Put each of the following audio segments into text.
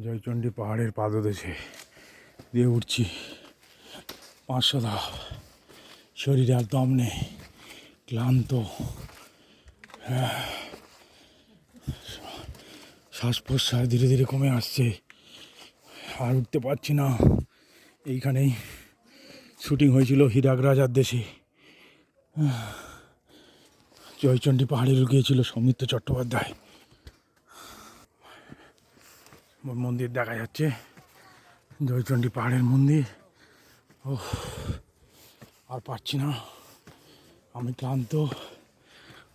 জয়চণ্ডী পাহাড়ের পাদদেশে দিয়ে উঠছি 500 ধাপ। শরীরে আর দম নেই, ক্লান্ত, শ্বাস প্রশ্বাস ধীরে ধীরে কমে আসছে, আর উঠতে পারছি না। এইখানেই শুটিং হয়েছিল হিরাগ রাজার দেশে। জয়চণ্ডী পাহাড়ে লুকিয়েছিল সৌমিত্র চট্টোপাধ্যায়। মন্দির দেখা যাচ্ছে, জয়চণ্ডী পাহাড়ের মন্দির। ও আর পারছি না, আমি ক্লান্ত,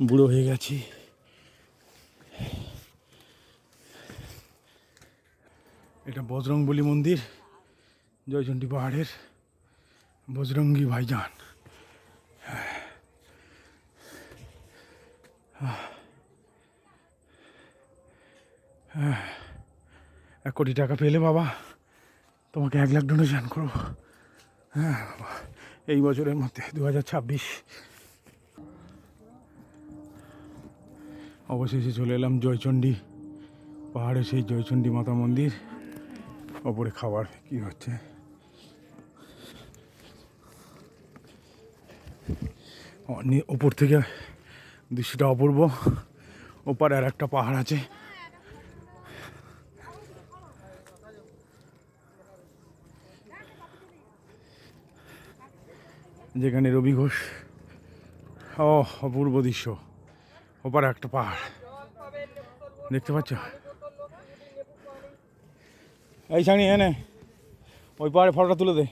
বুড়ো হয়ে গেছি। এটা বজরংবলী মন্দির, জয়চণ্ডী পাহাড়ের বজরঙ্গী ভাইজান। 1 কোটি টাকা পেলে বাবা তোমাকে 1 লাখ ডোনেশন করবো। হ্যাঁ বাবা, এই বছরের মধ্যে 2026। অবশেষে চলে এলাম জয়চণ্ডী পাহাড়ে, সেই জয়চণ্ডী মাতা মন্দির। ওপরে খাবার কি হচ্ছে, ওপর থেকে দৃশ্যটা অপূর্ব। ওপারে আর একটা পাহাড় আছে, যেখানে রবি ঘোষ। ও অপূর্ব দৃশ্য, ওপারে একটা পাহাড় দেখতে পাচ্ছ। এই ছাড়ি এনে ওই পাহাড়ে ফটোটা তুলে দে।